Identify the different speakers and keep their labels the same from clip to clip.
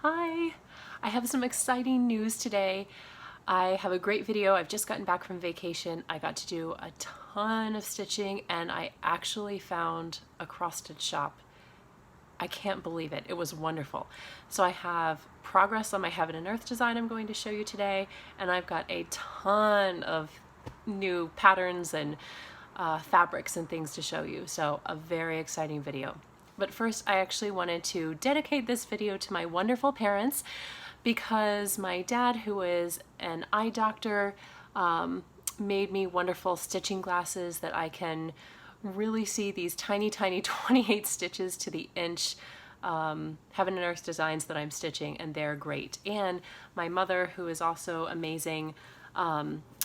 Speaker 1: Hi! I have some exciting news today. I have a great video. I've just gotten back from vacation. I got to do a ton of stitching and I actually found a cross-stitch shop. I can't believe it. It was wonderful. So I have progress on my Heaven and Earth design I'm going to show you today, and I've got a ton of new patterns and fabrics and things to show you. So a very exciting video. But first, I actually wanted to dedicate this video to my wonderful parents because my dad, who is an eye doctor, made me wonderful stitching glasses that I can really see these tiny 28 stitches to the inch Heaven and Earth designs that I'm stitching, and they're great. And my mother, who is also amazing,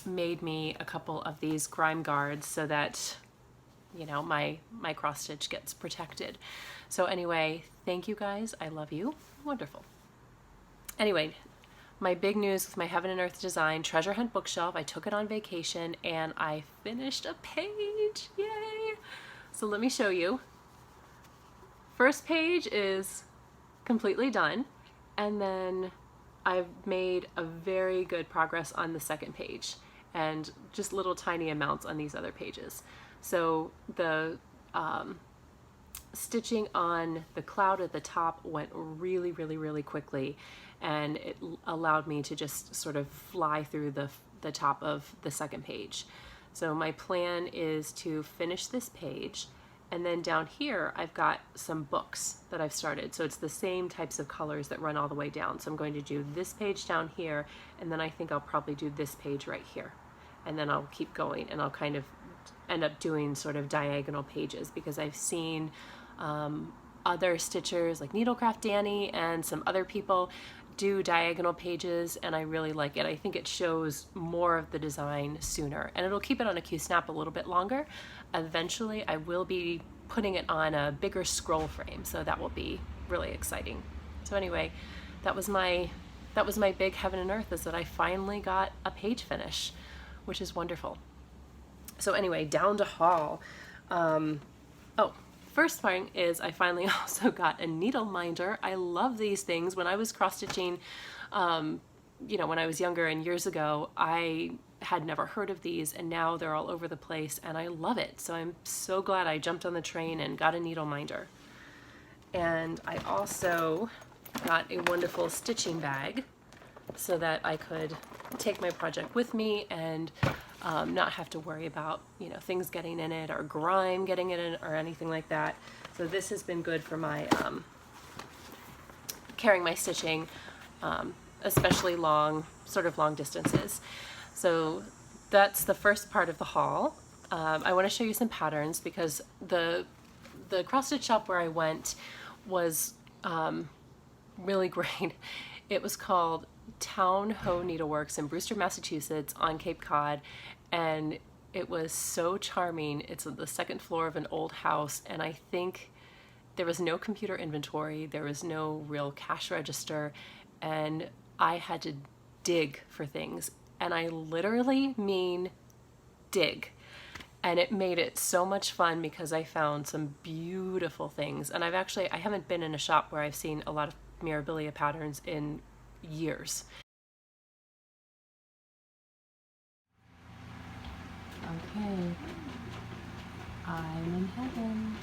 Speaker 1: made me a couple of these grime guards so that my cross stitch gets protected. So anyway, thank you guys. I love you. Wonderful. Anyway, my big news with my Heaven and Earth design treasure hunt bookshelf. I took it on vacation and I finished a page. Yay! So let me show you. First page is completely done, and then I've made a very good progress on the second page and just little tiny amounts on these other pages. So the stitching on the cloud at the top went really quickly, and it allowed me to just sort of fly through the top of the second page. So my plan is to finish this page, and then down here I've got some books that I've started. So it's the same types of colors that run all the way down. So I'm going to do this page down here, and then I think I'll probably do this page right here. And then I'll keep going, and I'll kind of end up doing sort of diagonal pages because I've seen other stitchers like Needlecraft Danny and some other people do diagonal pages, and I really like it. I think it shows more of the design sooner, and it'll keep it on a Q-snap a little bit longer. Eventually I will be putting it on a bigger scroll frame, so that will be really exciting. So anyway, that was my big Heaven and Earth, is that I finally got a page finish, which is wonderful. So anyway, down to haul. First thing is I finally also got a needle minder. I love these things. When I was cross-stitching, when I was younger and years ago, I had never heard of these, and now they're all over the place and I love it. So I'm so glad I jumped on the train and got a needle minder. And I also got a wonderful stitching bag so that I could take my project with me and not have to worry about things getting in it or grime getting in it or anything like that. So this has been good for my carrying my stitching, especially long distances. So that's the first part of the haul. I want to show you some patterns because the cross stitch shop where I went was really great. It was called Town Ho Needleworks in Brewster, Massachusetts on Cape Cod, and it was so charming. It's on the second floor of an old house, and I think there was no computer inventory, there was no real cash register, and I had to dig for things, and I literally mean dig. And it made it so much fun because I found some beautiful things, and I haven't been in a shop where I've seen a lot of Mirabilia patterns in years. Okay, I'm in heaven.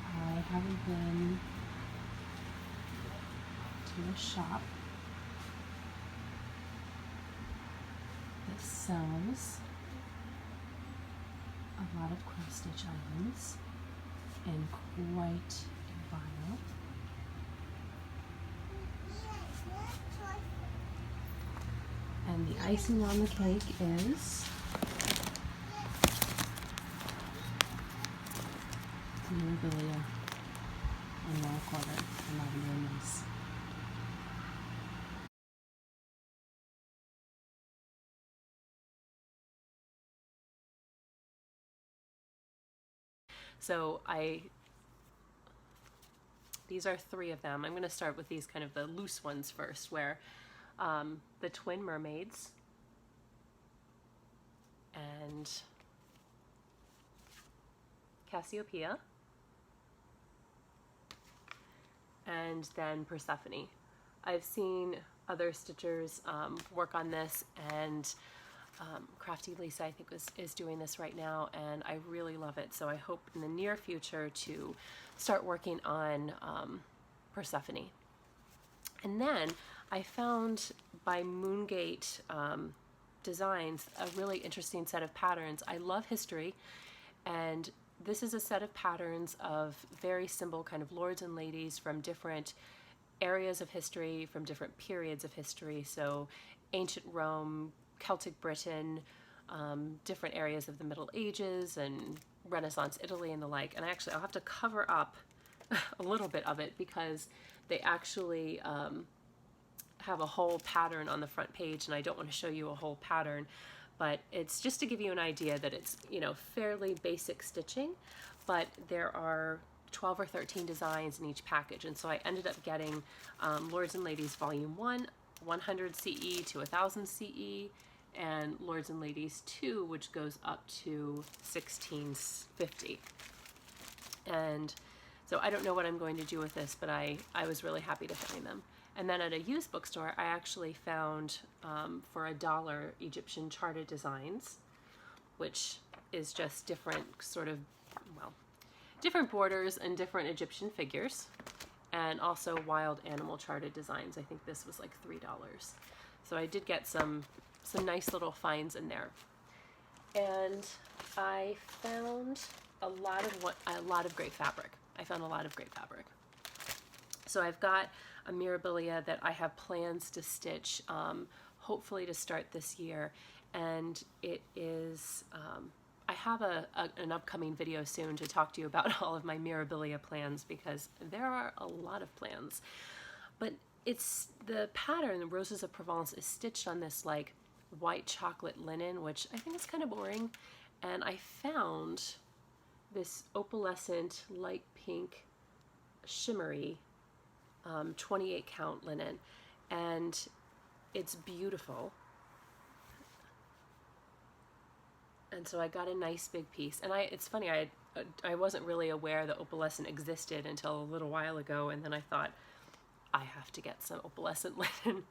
Speaker 1: I haven't been to a shop that sells a lot of cross-stitch items in quite a while. And the icing on the cake is Mirabilia and wall quarter and lavender nice. So these are 3 of them. I'm going to start with these kind of the loose ones first, where the twin mermaids and Cassiopeia, and then Persephone. I've seen other stitchers work on this, and Crafty Lisa, I think, is doing this right now, and I really love it. So I hope in the near future to start working on Persephone. And then I found by Moongate Designs a really interesting set of patterns. I love history, and this is a set of patterns of very simple kind of lords and ladies from different areas of history, from different periods of history. So ancient Rome, Celtic Britain, different areas of the Middle Ages and Renaissance Italy and the like. And I'll have to cover up a little bit of it because they actually have a whole pattern on the front page, and I don't want to show you a whole pattern, but it's just to give you an idea that it's, you know, fairly basic stitching, but there are 12 or 13 designs in each package. And so I ended up getting Lords and Ladies Volume 1, 100 CE to 1000 CE, and Lords and Ladies 2, which goes up to 1650. And so I don't know what I'm going to do with this, but I was really happy to find them. And then at a used bookstore, I actually found for $1 Egyptian charted designs, which is just different sort of, well, different borders and different Egyptian figures, and also wild animal charted designs. I think this was like $3. So I did get some nice little finds in there. And I found a lot of great fabric. I found a lot of great fabric. So I've got a Mirabilia that I have plans to stitch, hopefully to start this year. And it is, I have an upcoming video soon to talk to you about all of my Mirabilia plans, because there are a lot of plans. But it's the pattern, the Roses of Provence, is stitched on this like white chocolate linen, which I think is kind of boring. And I found this opalescent light pink shimmery 28 count linen, and it's beautiful. And so I got a nice big piece, and it's funny, I wasn't really aware that opalescent existed until a little while ago, and then I thought, I have to get some opalescent linen.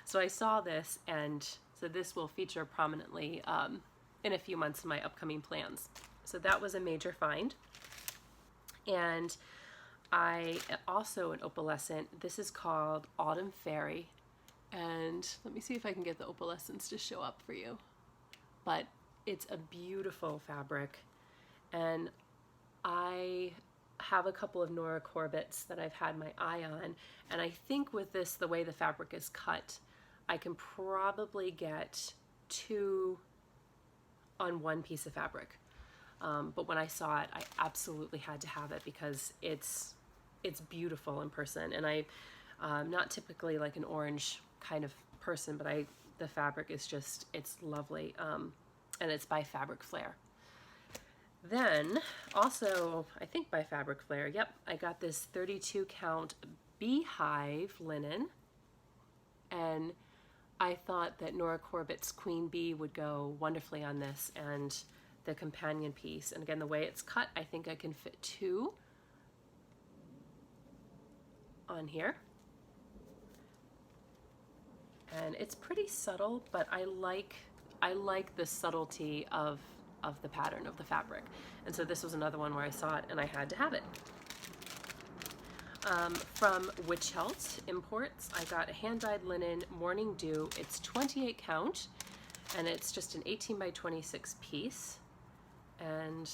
Speaker 1: So I saw this, and so this will feature prominently in a few months in my upcoming plans. So that was a major find. And I also an opalescent, this is called Autumn Fairy, and let me see if I can get the opalescents to show up for you. But it's a beautiful fabric, and I have a couple of Nora Corbett's that I've had my eye on, and I think with this, the way the fabric is cut, I can probably get 2 on one piece of fabric. But when I saw it, I absolutely had to have it because it's beautiful in person, and I'm not typically like an orange kind of person, but the fabric is just, it's lovely, and it's by Fabric Flair. Then also, I think by Fabric Flair, yep, I got this 32 count beehive linen, and I thought that Nora Corbett's Queen Bee would go wonderfully on this, and the companion piece. And again, the way it's cut, I think I can fit 2 on here. And it's pretty subtle, but I like the subtlety of the pattern of the fabric. And so this was another one where I saw it and I had to have it. From Witch Helt Imports, I got a hand-dyed linen Morning Dew. It's 28 count, and it's just an 18 by 26 piece. And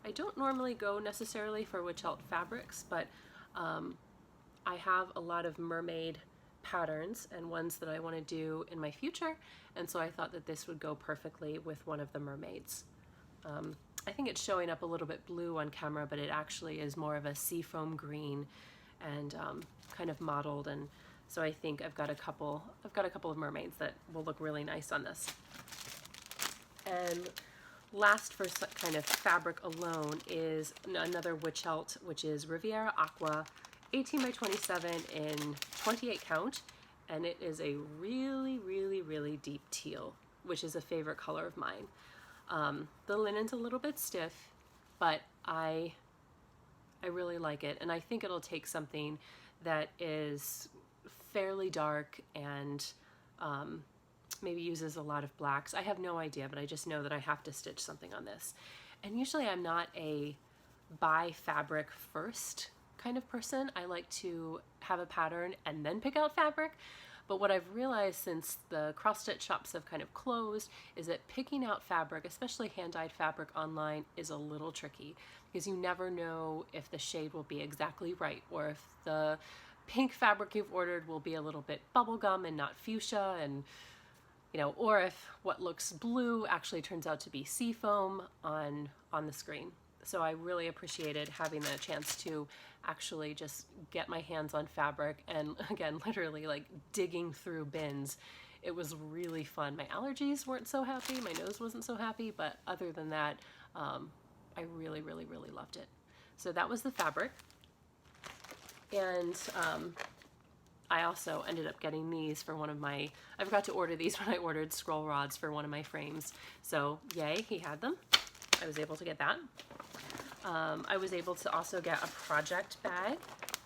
Speaker 1: I don't normally go necessarily for Witch Helt fabrics, but I have a lot of mermaid patterns and ones that I want to do in my future, and so I thought that this would go perfectly with one of the mermaids. I think it's showing up a little bit blue on camera, but it actually is more of a seafoam green and kind of mottled, and so I think I've got a couple of mermaids that will look really nice on this. And last for kind of fabric alone is another Witch Helt, which is Riviera Aqua 18 by 27 in 28 count, and it is a really, really, really deep teal, which is a favorite color of mine. The linen's a little bit stiff, but I really like it, and I think it'll take something that is fairly dark and maybe uses a lot of blacks. I have no idea, but I just know that I have to stitch something on this. And usually I'm not a buy fabric first kind of person. I like to have a pattern and then pick out fabric. But what I've realized since the cross-stitch shops have kind of closed is that picking out fabric, especially hand-dyed fabric online, is a little tricky because you never know if the shade will be exactly right, or if the pink fabric you've ordered will be a little bit bubblegum and not fuchsia, and or if what looks blue actually turns out to be seafoam on the screen. So I really appreciated having the chance to actually just get my hands on fabric, and again, literally like digging through bins. It was really fun. My allergies weren't so happy, my nose wasn't so happy, but other than that, I really, really, really loved it. So that was the fabric. And I also ended up getting these for one of my, I forgot to order these when I ordered scroll rods for one of my frames. So yay, he had them. I was able to get that. I was able to also get a project bag,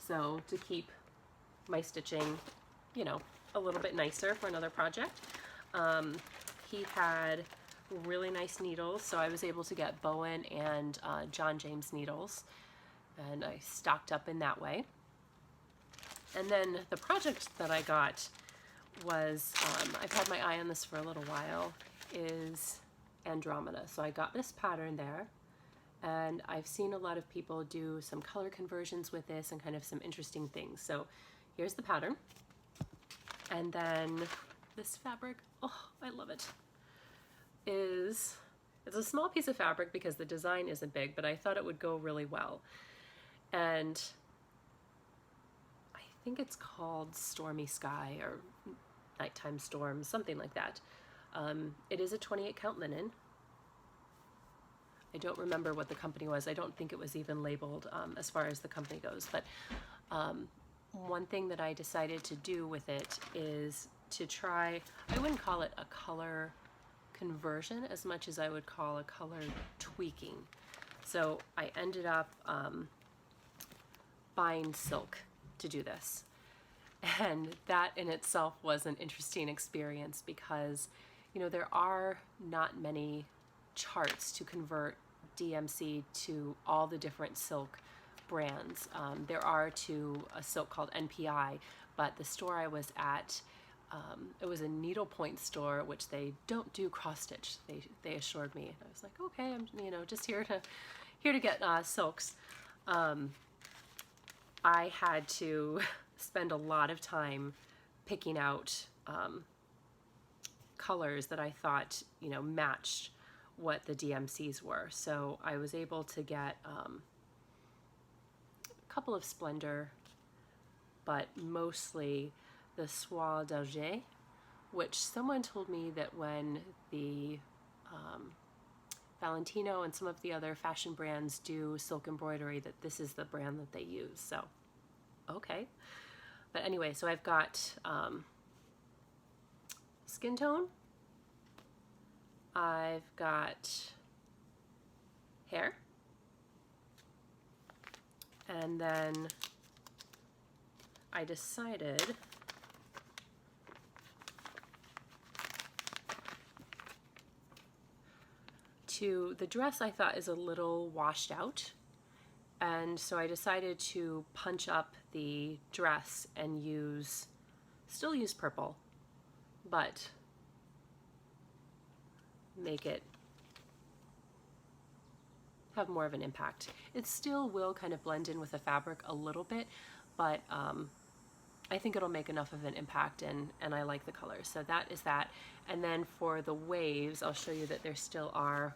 Speaker 1: so to keep my stitching, a little bit nicer for another project. He had really nice needles, so I was able to get Bowen and John James needles, and I stocked up in that way. And then the project that I got was, I've had my eye on this for a little while, is Andromeda. So I got this pattern there, and I've seen a lot of people do some color conversions with this and kind of some interesting things. So here's the pattern. And then this fabric, oh, I love it, it's a small piece of fabric because the design isn't big, but I thought it would go really well. And I think it's called Stormy Sky or Nighttime Storm, something like that. It is a 28 count linen. I don't remember what the company was. I don't think it was even labeled as far as the company goes. But one thing that I decided to do with it is to try, I wouldn't call it a color conversion as much as I would call a color tweaking. So I ended up buying silk to do this. And that in itself was an interesting experience because, there are not many charts to convert DMC to all the different silk brands. There are to a silk called NPI, but the store I was at, it was a needlepoint store, which they don't do cross stitch. They assured me, and I was like, okay, I'm just here to get silks. I had to spend a lot of time picking out colors that I thought matched what the DMCs were. So I was able to get a couple of Splendor, but mostly the Soie d'Alger, which someone told me that when the Valentino and some of the other fashion brands do silk embroidery, that this is the brand that they use. So, okay. But anyway, so I've got skin tone, I've got hair, and then I decided the dress I thought is a little washed out, and so I decided to punch up the dress and still use purple, but make it have more of an impact. It still will kind of blend in with the fabric a little bit, but I think it'll make enough of an impact, and I like the colors. So that is that. And then for the waves, I'll show you that there still are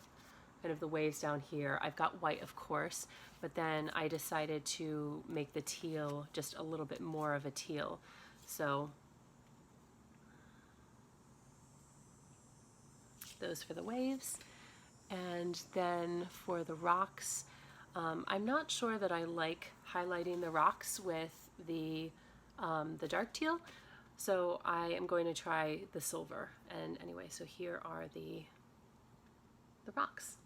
Speaker 1: kind of the waves down here. I've got white, of course, but then I decided to make the teal just a little bit more of a teal. So those for the waves. And then for the rocks, I'm not sure that I like highlighting the rocks with the dark teal, so I am going to try the silver. And anyway, so here are the rocks.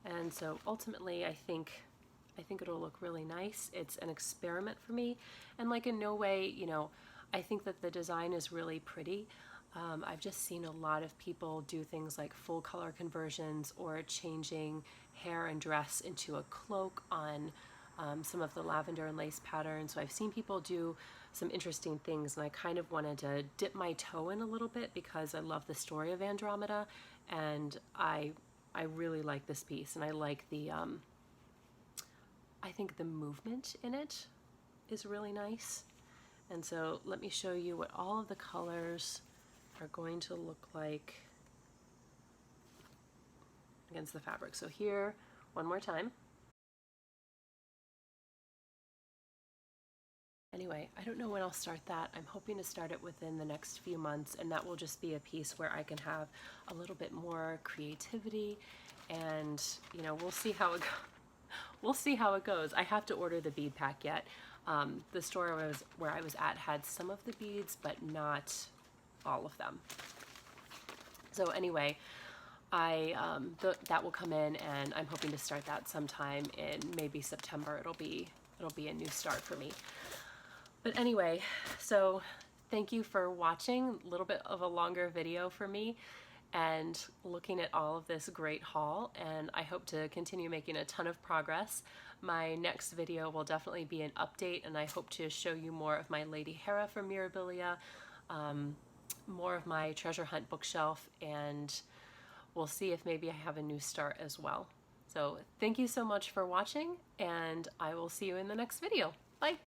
Speaker 1: And so ultimately I think I think it'll look really nice. It's an experiment for me, and like in no way, you know, I think that the design is really pretty. I've just seen a lot of people do things like full color conversions or changing hair and dress into a cloak on some of the lavender and lace patterns. So I've seen people do some interesting things, and I kind of wanted to dip my toe in a little bit because I love the story of Andromeda, and I really like this piece, and I like the I think the movement in it is really nice. And so let me show you what all of the colors are going to look like against the fabric. So here, one more time. Anyway, I don't know when I'll start that. I'm hoping to start it within the next few months, and that will just be a piece where I can have a little bit more creativity, and you know, we'll see how it goes. We'll see how it goes. I have to order the bead pack yet. The store where I was at had some of the beads, but not all of them. So anyway, that will come in, and I'm hoping to start that sometime in maybe September. It'll be a new start for me. But anyway, so thank you for watching. A little bit of a longer video for me and looking at all of this great haul, and I hope to continue making a ton of progress. My next video will definitely be an update, and I hope to show you more of my Lady Hera from Mirabilia, more of my treasure hunt bookshelf, and we'll see if maybe I have a new start as well. So thank you so much for watching, and I will see you in the next video. Bye!